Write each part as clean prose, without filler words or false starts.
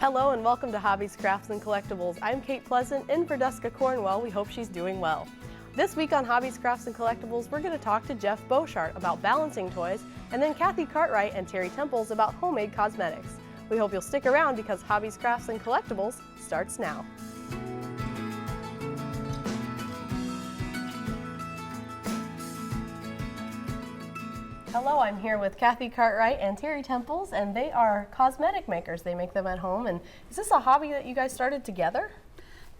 Hello and welcome to Hobbies, Crafts, and Collectibles. I'm Kate Pleasant, in for Duska Cornwell. We hope she's doing well. This week on Hobbies, Crafts, and Collectibles, we're going to talk to Jeff Boshart about balancing toys, and then Kathy Cartwright and Terri Temples about homemade cosmetics. We hope you'll stick around because Hobbies, Crafts, and Collectibles starts now. Hello, I'm here with Kathy Cartwright and Terri Temples, and they are cosmetic makers. They make them at home. And is this a hobby that you guys started together?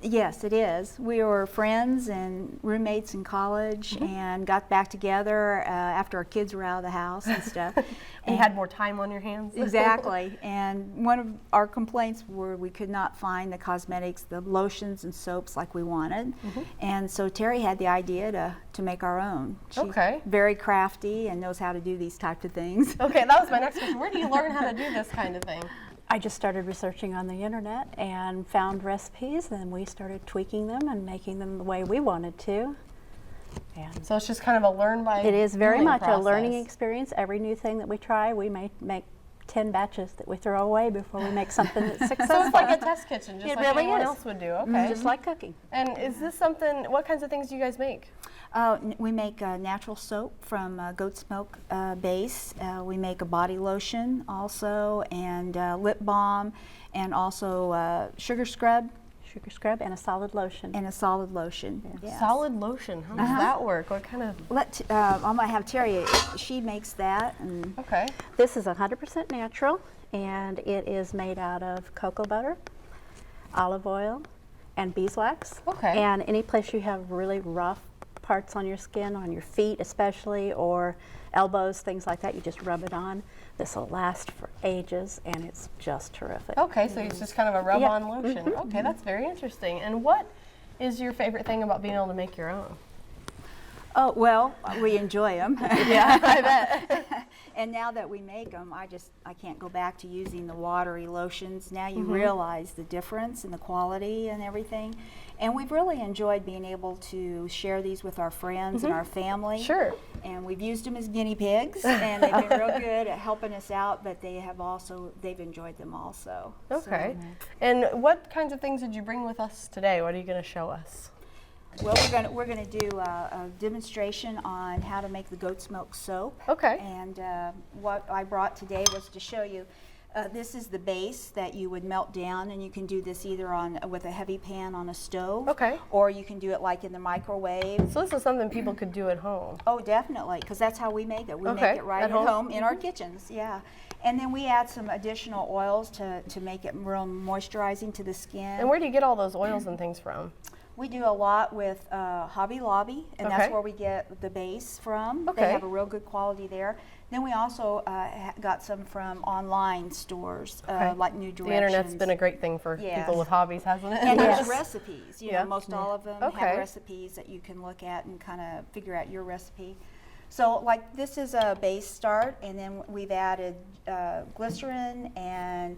Yes, it is. We were friends and roommates in college and got back together after our kids were out of the house and stuff. And you had more time on your hands? Exactly. And one of our complaints were we could not find the cosmetics, the lotions and soaps like we wanted. And so Terri had the idea to make our own. She's very crafty and knows how to do these types of things. Okay, that was my next question. Where do you learn how to do this kind of thing? I just started researching on the internet and found recipes, and we started tweaking them and making them the way we wanted to. And so it's just kind of a learn by doing It is very much process. A learning experience. Every new thing that we try, we may make 10 batches that we throw away before we make something that's successful. So it's like a test kitchen, just it like really anyone is. else would do. Okay. Just like cooking. And is this something, what kinds of things do you guys make? We make natural soap from goat's milk base. We make a body lotion also, and lip balm, and also sugar scrub. Sugar scrub and a solid lotion. And a solid lotion. Yeah. Yes. Solid lotion. How does that work? What kind of? I'm gonna have Terri. She makes that. And okay. This is 100% natural, and it is made out of cocoa butter, olive oil, and beeswax. Okay. And any place you have really rough parts on your skin, on your feet especially, or elbows, things like that, you just rub it on. This will last for ages, and it's just terrific. Okay, so it's just kind of a rub-on lotion. Okay, that's very interesting. And what is your favorite thing about being able to make your own? Oh, well, we enjoy them. Yeah, I bet. And now that we make them, I can't go back to using the watery lotions. Now you realize the difference in the quality and everything. And we've really enjoyed being able to share these with our friends and our family. Sure. And we've used them as guinea pigs, and they've been real good at helping us out, but they've enjoyed them also. Okay. So, and what kinds of things did you bring with us today? What are you going to show us? well, we're gonna do a demonstration on how to make the goat's milk soap. Okay. And what I brought today was to show you. This is the base that you would melt down, and you can do this either with a heavy pan on a stove. Okay. Or you can do it like in the microwave. So this is something people could do at home. Oh, definitely, because that's how we make it. We make it right at home in our kitchens. Yeah. And then we add some additional oils to make it real moisturizing to the skin. And where do you get all those oils and things from? We do a lot with Hobby Lobby, and that's where we get the base from. They have a real good quality there. Then we also got some from online stores, like New Directions. The internet's been a great thing for people with hobbies, hasn't it? And there's recipes. You know, most all of them have recipes that you can look at and kind of figure out your recipe. So like this is a base start, and then we've added glycerin and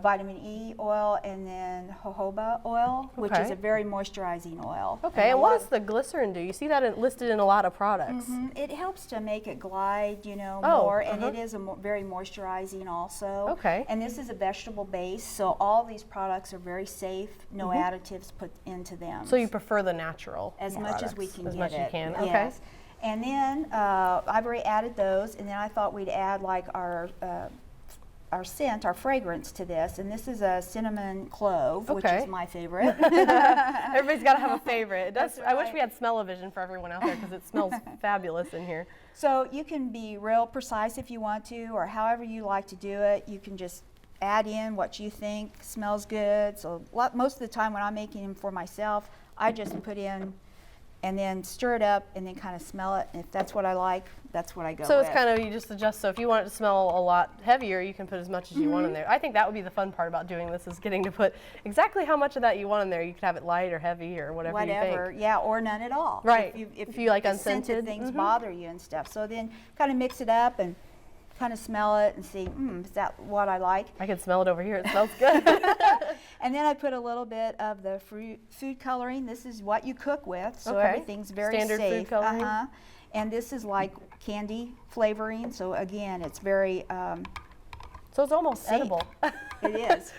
vitamin E oil, and then jojoba oil, which is a very moisturizing oil. Okay, and what does the glycerin do? You see that listed in a lot of products. It helps to make it glide, you know, more, and it is very moisturizing also. Okay. And this is a vegetable base, so all these products are very safe, no additives put into them. So you prefer the natural as much as we can get it. As much as you can, yes. And then I've already added those, and then I thought we'd add like our scent, our fragrance to this, and this is a cinnamon clove, which is my favorite. Everybody's got to have a favorite. It does. I wish we had smell-o-vision for everyone out there because it smells fabulous in here. So you can be real precise if you want to, or however you like to do it. You can just add in what you think smells good. So most of the time when I'm making them for myself, I just put in and then stir it up and then kind of smell it. And if that's what I like, that's what I go with. So it's kind of, you just adjust. So if you want it to smell a lot heavier, you can put as much as you want in there. I think that would be the fun part about doing this, is getting to put exactly how much of that you want in there. You could have it light or heavy or whatever you think. Yeah, or none at all. Right. If you like unscented things bother you and stuff. So then kind of mix it up and kind of smell it and see, is that what I like? I can smell it over here. It smells good. And then I put a little bit of the food coloring. This is what you cook with, so everything's very standard safe. Food coloring. And this is like candy flavoring, so again, it's very So it's almost edible. It is.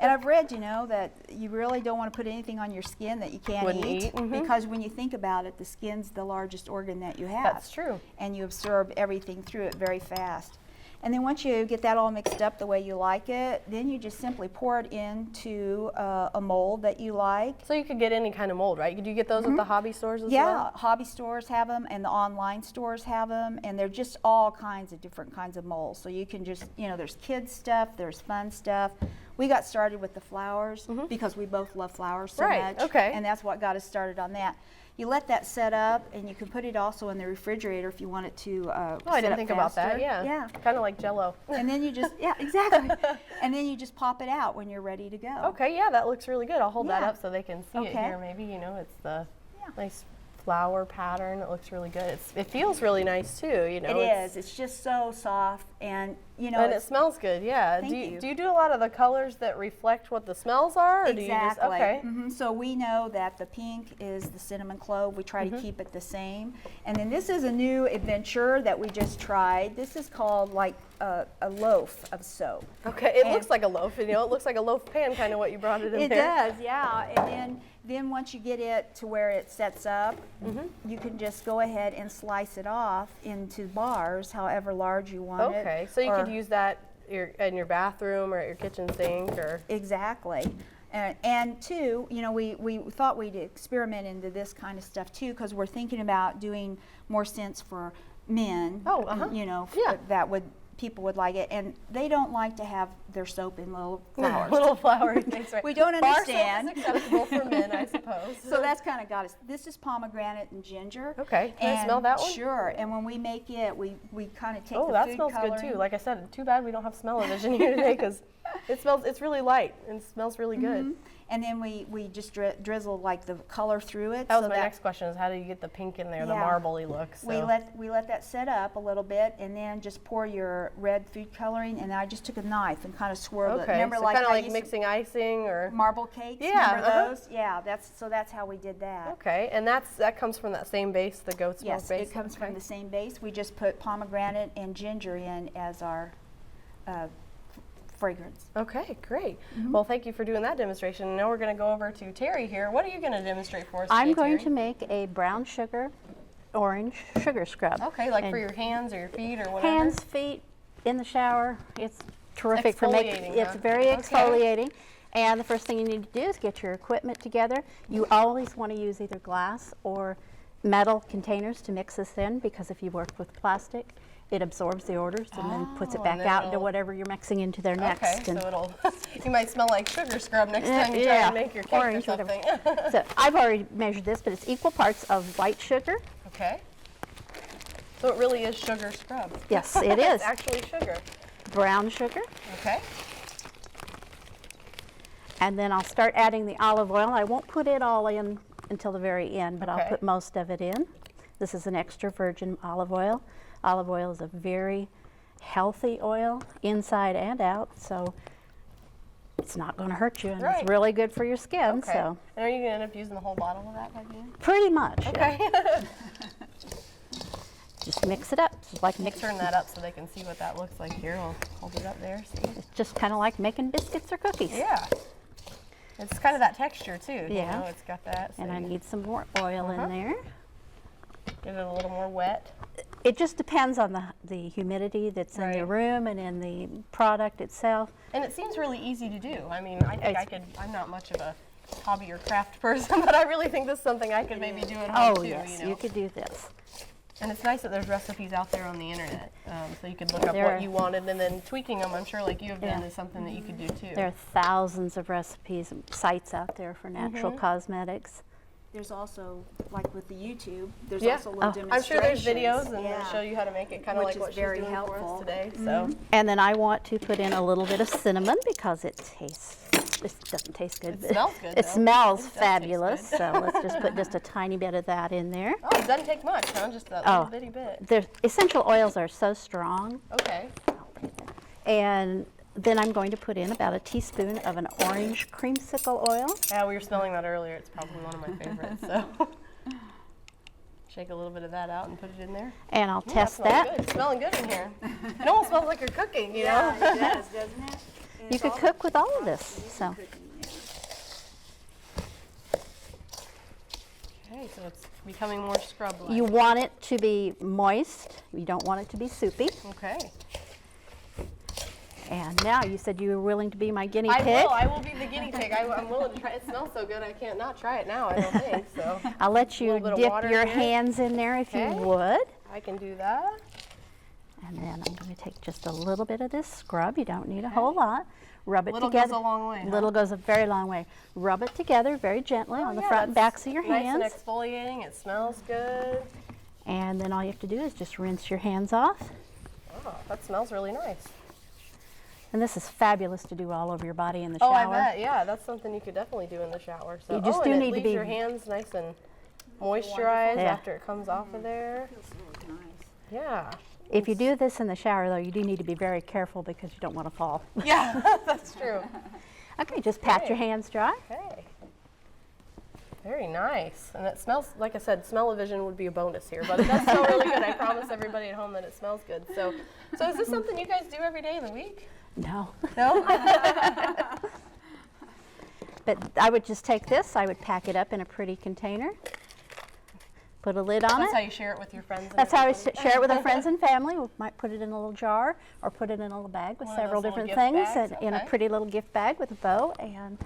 And I've read, you know, that you really don't want to put anything on your skin that you can't eat. Because when you think about it, the skin's the largest organ that you have. That's true. And you absorb everything through it very fast. And then once you get that all mixed up the way you like it, then you just simply pour it into a mold that you like. So you could get any kind of mold, right? Do you get those at the hobby stores as well? Yeah, hobby stores have them and the online stores have them, and they're just all kinds of different kinds of molds. So you can just, you know, there's kids stuff, there's fun stuff. We got started with the flowers because we both love flowers so much. Okay. And that's what got us started on that. You let that set up, and you can put it also in the refrigerator if you want it to Oh, I didn't think about that, yeah. Kind of like Jell-O. And then you just, yeah, exactly. And then you just pop it out when you're ready to go. Okay, yeah, that looks really good. I'll hold that Yeah. up so they can see it here. Maybe, you know, it's the nice flower pattern. It looks really good. It feels really nice too, you know. It is. It's just so soft, and you know. And it smells good, yeah. Thank you. Do you do a lot of the colors that reflect what the smells are? Or Exactly. Do you just, okay. So we know that the pink is the cinnamon clove. We try to keep it the same. And then this is a new adventure that we just tried. This is called like a loaf of soap. Okay, it looks like a loaf, you know. It looks like a loaf pan, kind of what you brought it in there. It does, yeah. And then once you get it to where it sets up, you can just go ahead and slice it off into bars, however large you want it. Okay, so you could use that in your bathroom or at your kitchen sink or... Exactly. And two, you know, we thought we'd experiment into this kind of stuff too, because we're thinking about doing more scents for men. You know, that people would like it, and they don't like to have their soap in little flowers. Little flowers, that's right. We don't understand. Bar soap is acceptable for men, I suppose. So that's kind of got us. This is pomegranate and ginger. Okay, can I smell that one? Sure, and when we make it, we kind of take the food that smells coloring. good too. Like I said, too bad we don't have smell-o-vision here today because it's really light and smells really good. And then we just drizzle like the color through it. That was my next question, is how do you get the pink in there, the marbly look? So. We let that set up a little bit, and then just pour your red food coloring, and I just took a knife and kind of swirled it. Remember, so like kind of like mixing icing or marble cakes? Yeah, remember those? Yeah, that's how we did that. Okay, and that comes from that same base, the goat's milk base? Yes, it comes from the same base. We just put pomegranate and ginger in as our fragrance. Okay, great. Well, thank you for doing that demonstration. Now we're going to go over to Terri here. What are you going to demonstrate for us today, I'm going Terri? to make a brown sugar, orange sugar scrub. Okay, like for your hands or your feet or whatever? Hands, feet, in the shower. It's terrific for making. It's very Okay. exfoliating. And the first thing you need to do is get your equipment together. You always want to use either glass or metal containers to mix this in, because if you work with plastic, it absorbs the odors and then puts it back out into whatever you're mixing into there next. Okay, so it'll, you might smell like sugar scrub next time you try to make your cake orange, or something. So I've already measured this, but it's equal parts of white sugar. Okay. So it really is sugar scrub. Yes, it is. It's actually sugar. Brown sugar. Okay. And then I'll start adding the olive oil. I won't put it all in until the very end, but I'll put most of it in. This is an extra virgin olive oil. Olive oil is a very healthy oil, inside and out, so it's not going to hurt you, and it's really good for your skin. Okay. So. And are you going to end up using the whole bottle of that by the end? Pretty much. Okay. Yeah. Just mix it up. Just like Turn that up so they can see what that looks like here. I'll hold it up there. See? It's just kind of like making biscuits or cookies. Yeah. It's kind of that texture too. Yeah. You know, it's got that. So and I need some more oil in there. Get it a little more wet. It just depends on the humidity that's in the room and in the product itself. And it seems really easy to do. I mean, I think I'm not much of a hobby or craft person, but I really think this is something I could maybe do at home too. Yes, you know? you could do this. And it's nice that there's recipes out there on the internet, so you could look up what you wanted, and then tweaking them, I'm sure like you have done, is something that you could do too. There are thousands of recipes and sites out there for natural cosmetics. There's also, like with the YouTube, there's also little demonstrations. I'm sure there's videos and they'll show you how to make it, kind of like what she's doing helpful for us today. So. And then I want to put in a little bit of cinnamon because it tastes, this doesn't taste good. It smells good, It though. smells It does fabulous, taste good. so let's just put just a tiny bit of that in there. Oh, it doesn't take much, huh? Just a little bitty bit. The essential oils are so strong. Okay. And then I'm going to put in about a teaspoon of an orange creamsicle oil. Yeah, we were smelling that earlier. It's probably one of my favorites. So Shake a little bit of that out and put it in there. And I'll test that. that. Good. It's smelling good in here. It almost smells like you're cooking, you know? Yeah, it does, doesn't it? And You could cook with all of this. So. Okay, so it's becoming more scrub-like. You want it to be moist. You don't want it to be soupy. Okay. And now you said you were willing to be my guinea pig. I will be the guinea pig. I'm willing to try. It smells so good, I can't not try it now, I don't think, so. I'll let you dip your hands in there if you would. I can do that. And then I'm going to take just a little bit of this scrub. You don't need a whole lot. Rub it Little together. goes a long way, huh? Little goes a very long way. Rub it together very gently on the front and backs of your hands. Nice and exfoliating. It smells good. And then all you have to do is just rinse your hands off. Oh, that smells really nice. And this is fabulous to do all over your body in the Oh, shower. I bet. Yeah, that's something you could definitely do in the shower. So, You just do and need it to leaves be- your hands nice and moisturized Yeah. after it comes off of there. Feels really nice. Yeah. If you do this in the shower, though, you do need to be very careful because you don't want to fall. Yeah, that's true. Okay, just pat Okay. your hands dry. Okay. Very nice. And it smells, like I said, smell-o-vision would be a bonus here, but it does smell really good. I promise everybody at home that it smells good. So is this something you guys do every day of the week? No. No? But I would just take this, I would pack it up in a pretty container, put a lid on That's it. how you share it with your friends. And That's how I everybody? share it with our friends and family. We might put it in a little jar or put it in a little bag with One of several those little different gift things bags? and in a Okay. pretty little gift bag with a bow, and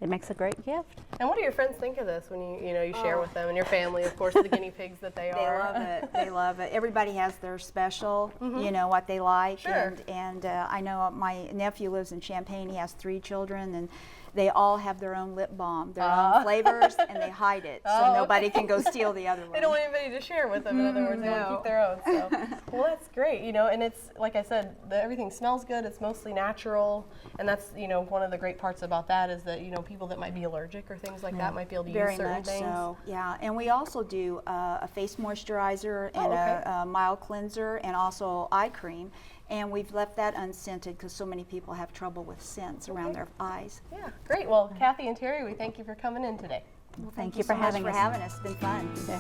it makes a great gift. And what do your friends think of this when you share with them and your family, of course, the guinea pigs that they They are? love it. They love it. Everybody has their special, you know, what they like. Sure. And I know my nephew lives in Champaign. He has 3 children, and they all have their own lip balm, their own flavors, and they hide it so nobody can go steal the other one. They don't want anybody to share with them. In other words, they want to keep their own. So, well, that's great. And it's like I said, everything smells good. It's mostly natural, and that's one of the great parts about that is that people that might be allergic or things like that might be able to Very use certain much things. so, yeah. And we also do a face moisturizer and a mild cleanser and also eye cream. And we've left that unscented because so many people have trouble with scents around their eyes. Yeah, great. Well, Kathy and Terry, we thank you for coming in today. Well, Thank you for so much having for us. having us. It's been fun. Okay.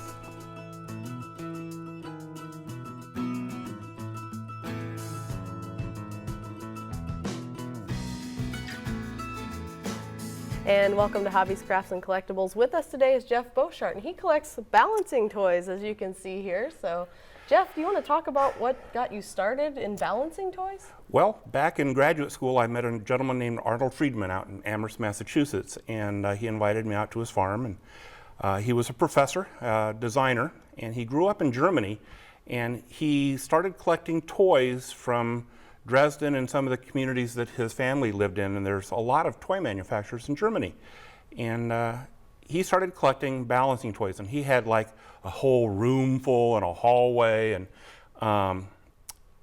And welcome to Hobbies, Crafts, and Collectibles. With us today is Jeff Boshart, and he collects balancing toys, as you can see here. So, Jeff, do you want to talk about what got you started in balancing toys? Well, back in graduate school, I met a gentleman named Arnold Friedman out in Amherst, Massachusetts, and he invited me out to his farm. And he was a professor, designer, and he grew up in Germany, and he started collecting toys from Dresden and some of the communities that his family lived in, and there's a lot of toy manufacturers in Germany. And he started collecting balancing toys, and he had like a whole room full and a hallway, and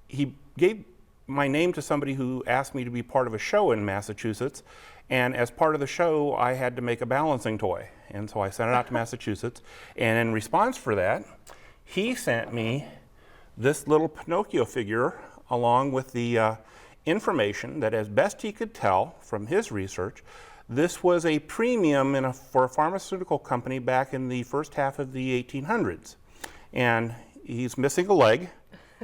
he gave my name to somebody who asked me to be part of a show in Massachusetts, and as part of the show I had to make a balancing toy, and so I sent it out to Massachusetts, and in response for that he sent me this little Pinocchio figure along with the information that, as best he could tell from his research, this was a premium for a pharmaceutical company back in the first half of the 1800s. And he's missing a leg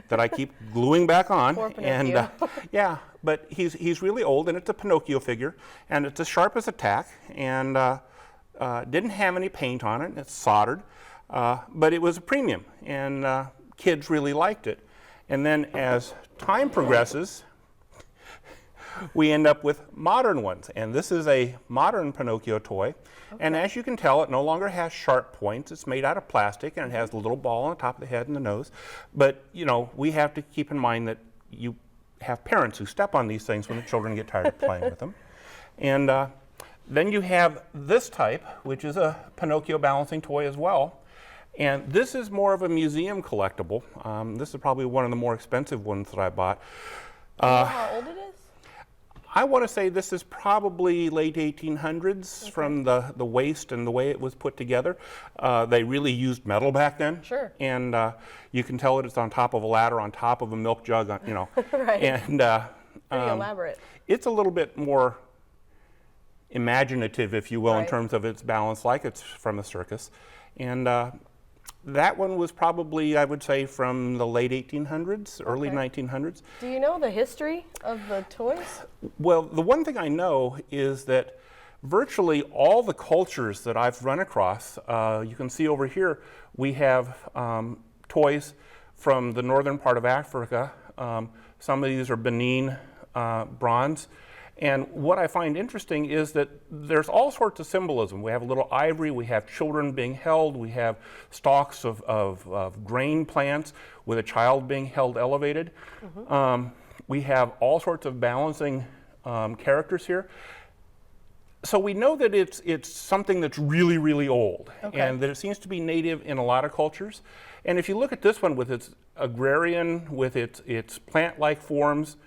that I keep gluing back on. Poor Pinocchio. And yeah, but he's really old, and it's a Pinocchio figure, and it's as sharp as a tack, and didn't have any paint on it, and it's soldered, but it was a premium, and kids really liked it. And then as time progresses, we end up with modern ones. And this is a modern Pinocchio toy. Okay. And as you can tell, it no longer has sharp points. It's made out of plastic, and it has a little ball on the top of the head and the nose. But, we have to keep in mind that you have parents who step on these things when the children get tired of playing with them. And then you have this type, which is a Pinocchio balancing toy as well. And this is more of a museum collectible. This is probably one of the more expensive ones that I bought. Do you know how old it is? I want to say this is probably late 1800s from the waist and the way it was put together. They really used metal back then. Sure. And you can tell that it's on top of a ladder, on top of a milk jug, Right. And Pretty elaborate. it's a little bit more imaginative, if you will, in Right. terms of its balance, like it's from a circus. And That one was probably, I would say, from the late 1800s, early Okay. 1900s. Do you know the history of the toys? Well, the one thing I know is that virtually all the cultures that I've run across, you can see over here, we have toys from the northern part of Africa. Some of these are Benin bronze. And what I find interesting is that there's all sorts of symbolism. We have a little ivory, we have children being held, we have stalks of grain plants with a child being held elevated. We have all sorts of balancing characters here. So we know that it's something that's really, really old, and that it seems to be native in a lot of cultures. And if you look at this one with its agrarian, with its plant-like forms,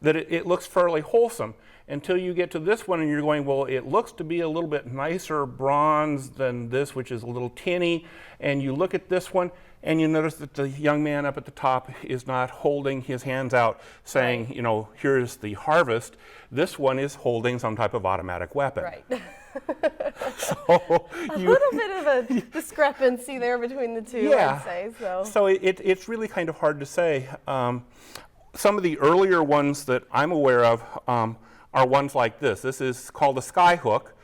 that it looks fairly wholesome until you get to this one and you're going, well, it looks to be a little bit nicer bronze than this, which is a little tinny. And you look at this one and you notice that the young man up at the top is not holding his hands out saying, you know, here's the harvest. This one is holding some type of automatic weapon. Right. So A little bit of a discrepancy there between the two, I'd say. So it's really kind of hard to say. Some of the earlier ones that I'm aware of are ones like this. This is called a sky hook,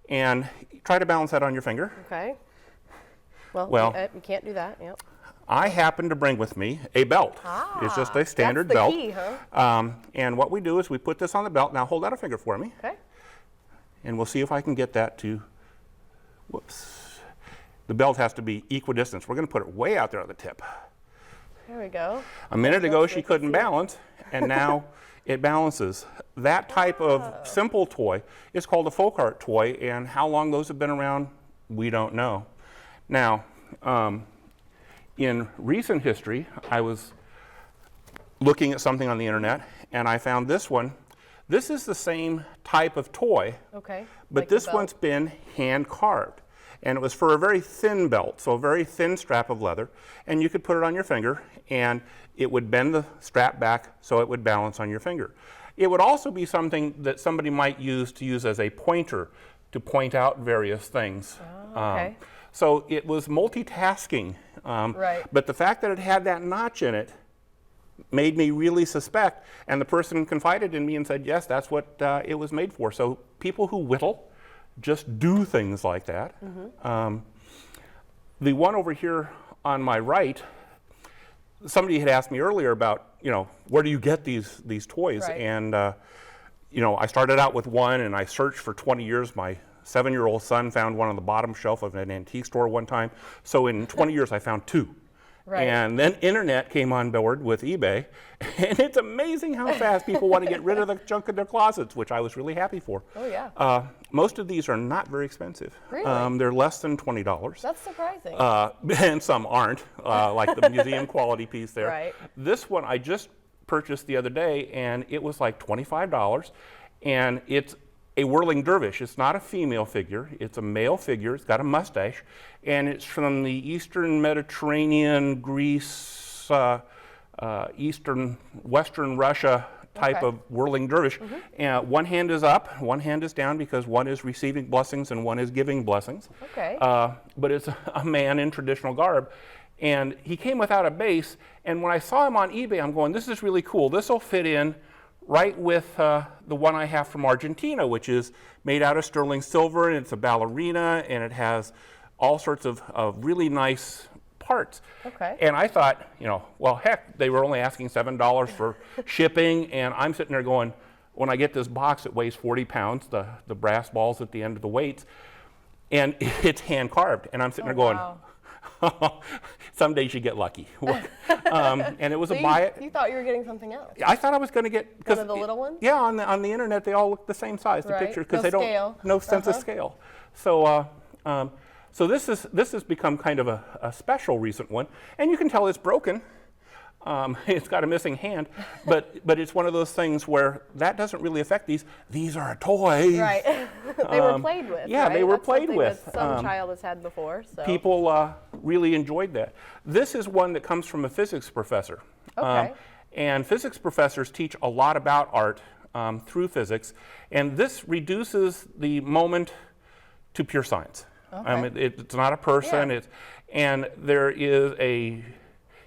and try to balance that on your finger. Okay. Well, Well, you can't do that. Yep. I happen to bring with me a belt. It's just a standard that's the belt. key, huh? And what we do is we put this on the belt. Now hold out a finger for me, Okay. and we'll see if I can get that to, whoops. The belt has to be equidistant. We're going to put it way out there on the tip. There we go. A minute ago she couldn't balance, and now it balances. That type of simple toy is called a folk art toy, and how long those have been around, we don't know. Now, in recent history, I was looking at something on the internet, and I found this one. This is the same type of toy, Okay. but like the this belt. one's been hand carved. And it was for a very thin belt, so a very thin strap of leather. And you could put it on your finger, and it would bend the strap back so it would balance on your finger. It would also be something that somebody might use as a pointer to point out various things. Okay. So it was multitasking. Right. But the fact that it had that notch in it made me really suspect. And the person confided in me and said, yes, that's what it was made for. So people who whittle just do things like that. The one over here on my right, somebody had asked me earlier about, you know, where do you get these toys? Right. And you know, I started out with one, and I searched for 20 years. My 7-year-old son found one on the bottom shelf of an antique store one time. So in 20 years, I found two. Right. And then internet came on board with eBay, and it's amazing how fast people want to get rid of the junk in their closets, which I was really happy for. Oh, yeah. Most of these are not very expensive. Really? They're less than $20. That's surprising. And some aren't, like the museum quality piece there. Right. This one I just purchased the other day, and it was like $25, and it's a whirling dervish. It's not a female figure, it's a male figure. It's got a mustache, and it's from the Eastern Mediterranean, Greece, Western Russia type of whirling dervish. And one hand is up, one hand is down, because one is receiving blessings and one is giving blessings. Okay. But it's a man in traditional garb. And he came without a base, and when I saw him on eBay, I'm going, this is really cool. This will fit in right with the one I have from Argentina, which is made out of sterling silver, and it's a ballerina, and it has all sorts of really nice parts. Okay. And I thought, you know, well, heck, they were only asking $7 for shipping, and I'm sitting there going, when I get this box, it weighs 40 pounds, the brass balls at the end of the weights, and it's hand carved, and I'm sitting there going, wow. some days you get lucky. And it was So a buy it. you thought you were getting something else. I thought I was going to get One of the little ones? Yeah, on the internet they all look the same size. The Right. pictures, because No they don't scale. no sense of scale. So so this has become kind of a special recent one, and you can tell it's broken. It's got a missing hand, but it's one of those things where that doesn't really affect these. These are toys. Right. They were played with. yeah, right? they were That's played something with. that some child has had before. So. People really enjoyed that. This is one that comes from a physics professor. Okay. And physics professors teach a lot about art through physics, and this reduces the moment to pure science. Okay. It's not a person. Yeah. And there is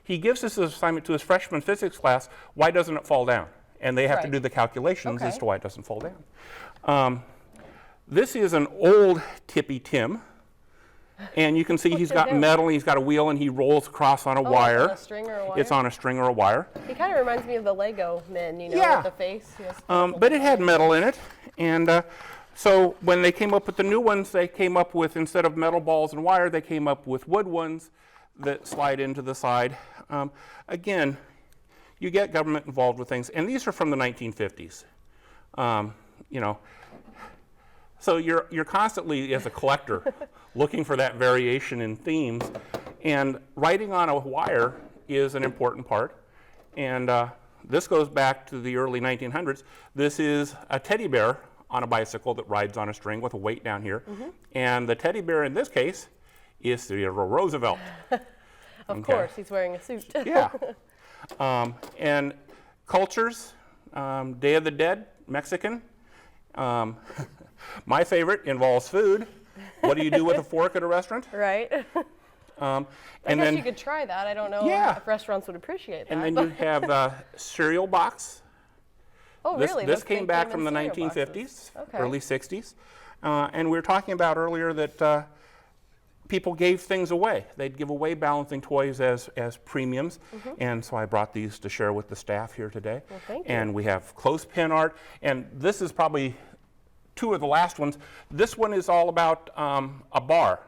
he gives this assignment to his freshman physics class, why doesn't it fall down? And they have to do the calculations as to why it doesn't fall down. This is an old Tippy Tim. And you can see he's got metal, and he's got a wheel, and he rolls across on a wire. It's on a string or a wire? It's on a string or a wire. He kind of reminds me of the Lego men, with the face. But it had metal in it. And so when they came up with the new ones, they came up with, instead of metal balls and wire, they came up with wood ones that slide into the side. Again, you get government involved with things. And these are from the 1950s. So you're constantly, as a collector, looking for that variation in themes. And writing on a wire is an important part. And this goes back to the early 1900s. This is a teddy bear on a bicycle that rides on a string with a weight down here. And the teddy bear in this case is Theodore Roosevelt. Of course, he's wearing a suit. Yeah. And cultures, Day of the Dead, Mexican. My favorite involves food. What do you do with a fork at a restaurant? Right. And I guess then you could try that. I don't know if restaurants would appreciate that. And then you have a cereal box. Oh, really? This came back from the 1950s, early 60s. And we were talking about earlier that people gave things away. They'd give away balancing toys as premiums. And so I brought these to share with the staff here today. Well, thank you. And we have clothespin art. And this is probably two of the last ones. This one is all about a bar.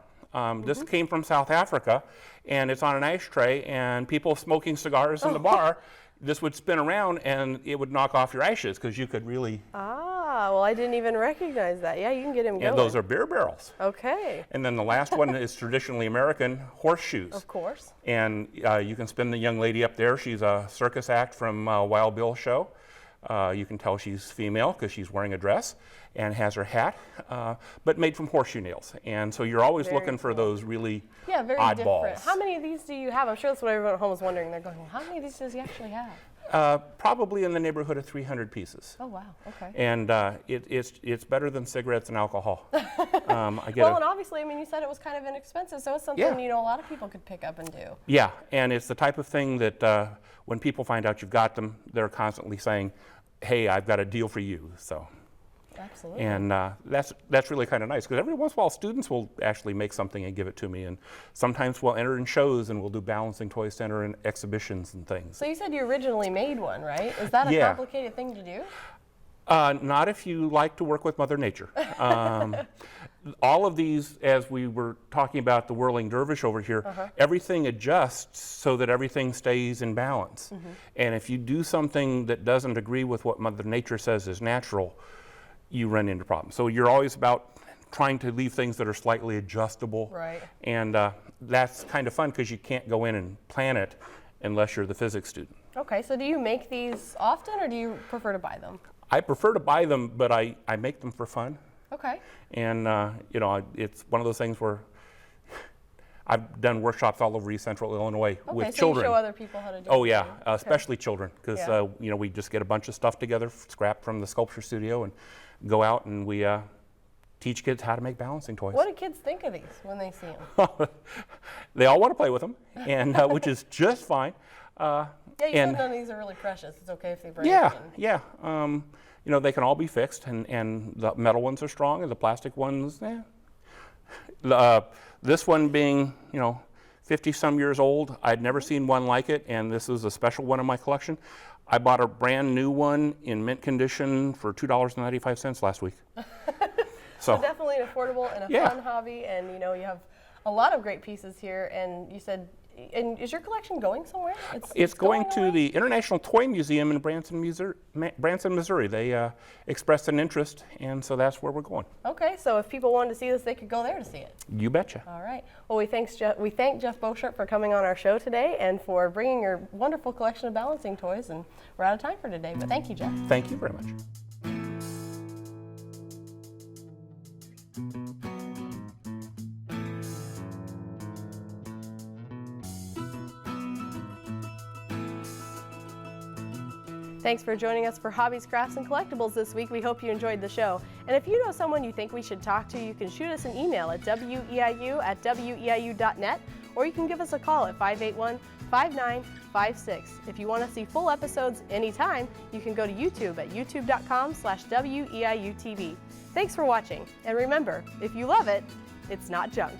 This came from South Africa, and it's on an ashtray, and people smoking cigars in the bar, this would spin around, and it would knock off your ashes, because you could really... Ah, well, I didn't even recognize that. Yeah, you can get him going. And those are beer barrels. Okay. And then the last one is traditionally American, horseshoes. Of course. And you can spin the young lady up there. She's a circus act from Wild Bill show. You can tell she's female because she's wearing a dress and has her hat, but made from horseshoe nails. And so you're always looking for those really very oddballs. Different. How many of these do you have? I'm sure that's what everyone at home is wondering. They're going, well, how many of these does he actually have? Probably in the neighborhood of 300 pieces. Oh, wow. Okay. And it's better than cigarettes and alcohol. And obviously, I mean, you said it was kind of inexpensive, so it's something, a lot of people could pick up and do. Yeah, and it's the type of thing that when people find out you've got them, they're constantly saying, hey, I've got a deal for you. So. Absolutely. And that's really kind of nice, because every once in a while students will actually make something and give it to me, and sometimes we'll enter in shows and we'll do balancing toys to enter in exhibitions and things. So you said you originally made one, right? Is that a complicated thing to do? Not if you like to work with Mother Nature. All of these, as we were talking about the whirling dervish over here, everything adjusts so that everything stays in balance. And if you do something that doesn't agree with what Mother Nature says is natural, you run into problems. So you're always about trying to leave things that are slightly adjustable. Right. And that's kind of fun, because you can't go in and plan it unless you're the physics student. Okay, so do you make these often, or do you prefer to buy them? I prefer to buy them, but I make them for fun. Okay. And it's one of those things where I've done workshops all over East Central Illinois with children. You show other people how to do it. Oh yeah, especially children, because we just get a bunch of stuff together, scrap from the sculpture studio, and go out and we teach kids how to make balancing toys. What do kids think of these when they see them? They all want to play with them, and which is just fine. You said none of these are really precious. It's okay if they break. Yeah. They can all be fixed, and the metal ones are strong, and the plastic ones, this one being, 50-some years old, I'd never seen one like it, and this is a special one in my collection. I bought a brand new one in mint condition for $2.95 last week. So definitely an affordable and a fun hobby, and you have a lot of great pieces here, and you said, and is your collection going somewhere? It's going to the International Toy Museum in Branson, Missouri. They expressed an interest, and so that's where we're going. Okay, so if people wanted to see this, they could go there to see it. You betcha. All right. Well, we thank Jeff Boshart for coming on our show today and for bringing your wonderful collection of balancing toys. And we're out of time for today, but thank you, Jeff. Thank you very much. Thanks for joining us for Hobbies, Crafts, and Collectibles this week. We hope you enjoyed the show. And if you know someone you think we should talk to, you can shoot us an email at weiu@weiu.net, or you can give us a call at 581-5956. If you want to see full episodes anytime, you can go to YouTube at youtube.com/WEIUTV. Thanks for watching, and remember, if you love it, it's not junk.